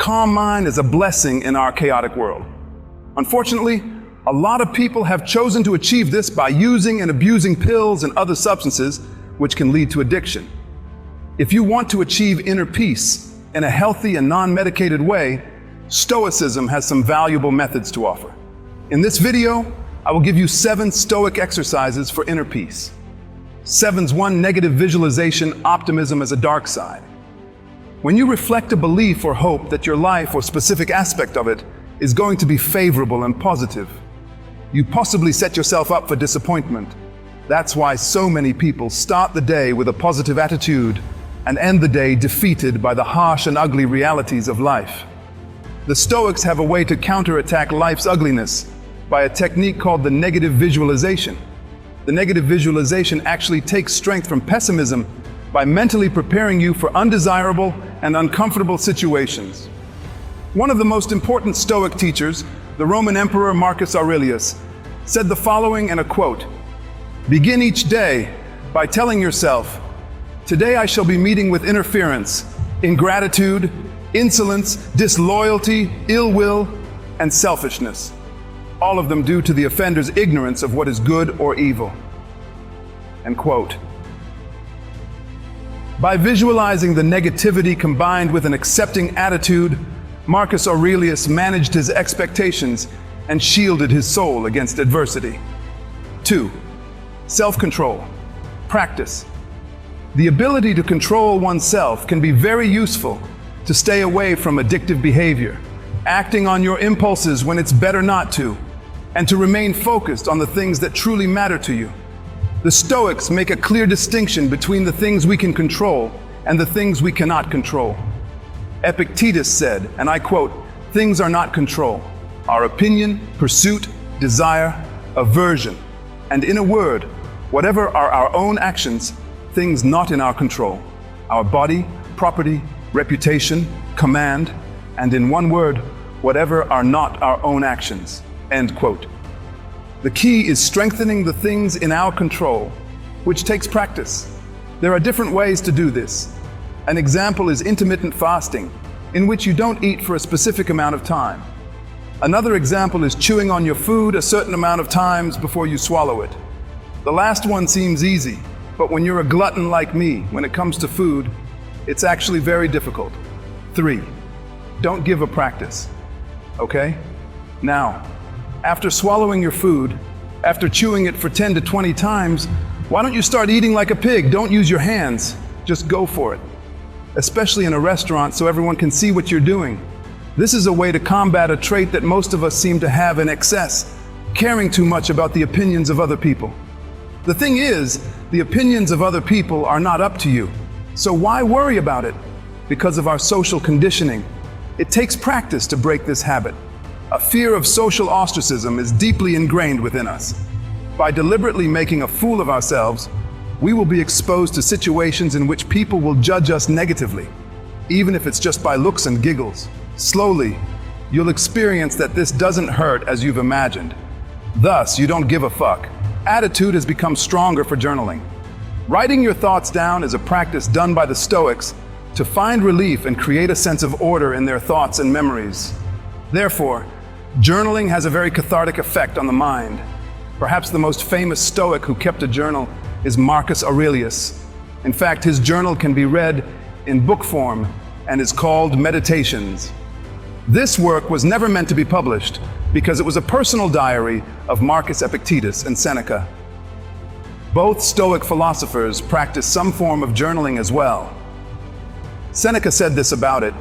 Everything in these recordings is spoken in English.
calm mind is a blessing in our chaotic world. Unfortunately, a lot of people have chosen to achieve this by using and abusing pills and other substances, which can lead to addiction. If you want to achieve inner peace in a healthy and non-medicated way, Stoicism has some valuable methods to offer. In this video, I will give you 7 Stoic exercises for inner peace. 7's 1, negative visualization, optimism as a dark side. When you reflect a belief or hope that your life or specific aspect of it is going to be favorable and positive, you possibly set yourself up for disappointment. That's why so many people start the day with a positive attitude and end the day defeated by the harsh and ugly realities of life. The Stoics have a way to counterattack life's ugliness by a technique called the negative visualization. The negative visualization actually takes strength from pessimism by mentally preparing you for undesirable and uncomfortable situations. One of the most important Stoic teachers, the Roman Emperor Marcus Aurelius, said the following in a quote: "Begin each day by telling yourself, today I shall be meeting with interference, ingratitude, insolence, disloyalty, ill will, and selfishness, all of them due to the offender's ignorance of what is good or evil." End quote. By visualizing the negativity combined with an accepting attitude, Marcus Aurelius managed his expectations and shielded his soul against adversity. 2. Self-control. Practice. The ability to control oneself can be very useful to stay away from addictive behavior, acting on your impulses when it's better not to, and to remain focused on the things that truly matter to you. The Stoics make a clear distinction between the things we can control and the things we cannot control. Epictetus said, and I quote, "Things are not control. Our opinion, pursuit, desire, aversion, and in a word, whatever are our own actions, things not in our control. Our body, property, reputation, command, and in one word, whatever are not our own actions." End quote. The key is strengthening the things in our control, which takes practice. There are different ways to do this. An example is intermittent fasting, in which you don't eat for a specific amount of time. Another example is chewing on your food a certain amount of times before you swallow it. The last one seems easy, but when you're a glutton like me, when it comes to food, it's actually very difficult. 3. Don't give a practice. Okay? Now, after swallowing your food, after chewing it for 10 to 20 times, why don't you start eating like a pig? Don't use your hands. Just go for it. Especially in a restaurant so everyone can see what you're doing. This is a way to combat a trait that most of us seem to have in excess, caring too much about the opinions of other people. The thing is, the opinions of other people are not up to you. So why worry about it? Because of our social conditioning. It takes practice to break this habit. A fear of social ostracism is deeply ingrained within us. By deliberately making a fool of ourselves, we will be exposed to situations in which people will judge us negatively, even if it's just by looks and giggles. Slowly, you'll experience that this doesn't hurt as you've imagined. Thus, you don't give a fuck. Attitude has become stronger for journaling. Writing your thoughts down is a practice done by the Stoics to find relief and create a sense of order in their thoughts and memories. Therefore, journaling has a very cathartic effect on the mind. Perhaps the most famous Stoic who kept a journal is Marcus Aurelius. In fact, his journal can be read in book form and is called Meditations. This work was never meant to be published because it was a personal diary of Marcus Epictetus and Seneca. Both Stoic philosophers practiced some form of journaling as well. Seneca said this about it,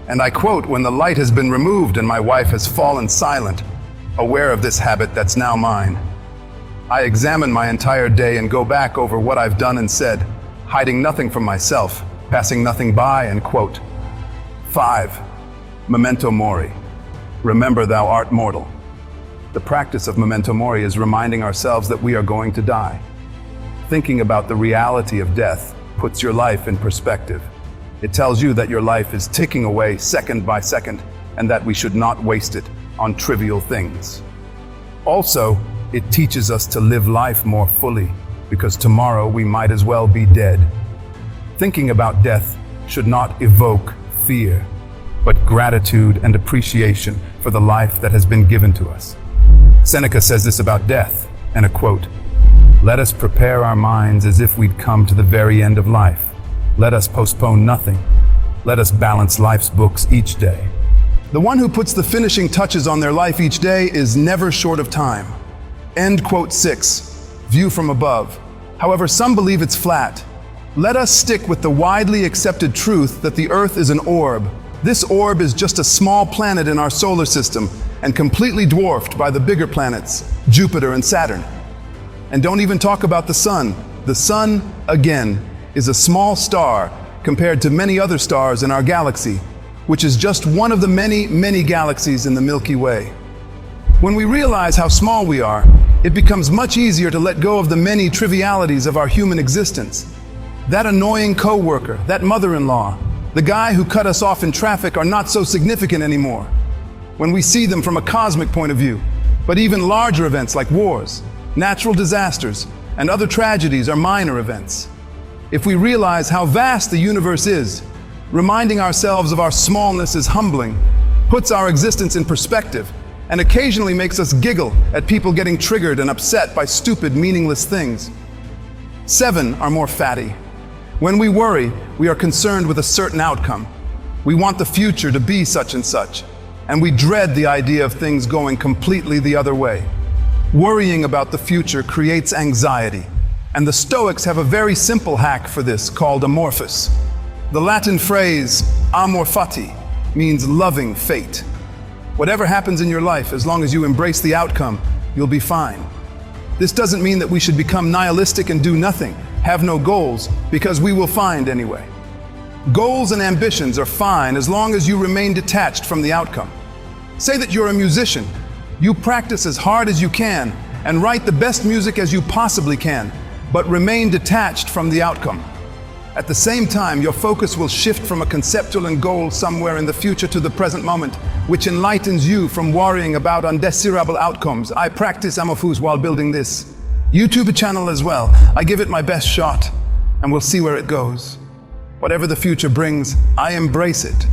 and I quote, "When the light has been removed and my wife has fallen silent, aware of this habit that's now mine, I examine my entire day and go back over what I've done and said, hiding nothing from myself, passing nothing by," end quote. 5. Memento mori. Remember thou art mortal. The practice of memento mori is reminding ourselves that we are going to die. Thinking about the reality of death puts your life in perspective. It tells you that your life is ticking away second by second and that we should not waste it on trivial things. Also, it teaches us to live life more fully because tomorrow we might as well be dead. Thinking about death should not evoke fear. but gratitude and appreciation for the life that has been given to us. Seneca says this about death, and I quote, "Let us prepare our minds as if we'd come to the very end of life. Let us postpone nothing. Let us balance life's books each day." The one who puts the finishing touches on their life each day is never short of time. End quote 6. View from above. However, some believe it's flat. Let us stick with the widely accepted truth that the Earth is an orb. This orb is just a small planet in our solar system and completely dwarfed by the bigger planets, Jupiter and Saturn. And don't even talk about the sun. The sun, again, is a small star compared to many other stars in our galaxy, which is just one of the many, many galaxies in the Milky Way. When we realize how small we are, it becomes much easier to let go of the many trivialities of our human existence. That annoying coworker, that mother-in-law, the guy who cut us off in traffic are not so significant anymore when we see them from a cosmic point of view. But even larger events like wars, natural disasters, and other tragedies are minor events. If we realize how vast the universe is, reminding ourselves of our smallness is humbling, puts our existence in perspective, and occasionally makes us giggle at people getting triggered and upset by stupid, meaningless things. 7 are more fatty. When we worry, we are concerned with a certain outcome. We want the future to be such and such, and we dread the idea of things going completely the other way. Worrying about the future creates anxiety, and the Stoics have a very simple hack for this called amorphous. The Latin phrase amor fati means loving fate. Whatever happens in your life, as long as you embrace the outcome, you'll be fine. This doesn't mean that we should become nihilistic and do nothing, have no goals, because we will find anyway. Goals and ambitions are fine as long as you remain detached from the outcome. Say that you're a musician. You practice as hard as you can and write the best music as you possibly can, but remain detached from the outcome. At the same time, your focus will shift from a conceptual and goal somewhere in the future to the present moment, which enlightens you from worrying about undesirable outcomes. I practice amorphous while building this YouTube channel as well. I give it my best shot, and we'll see where it goes. Whatever the future brings, I embrace it.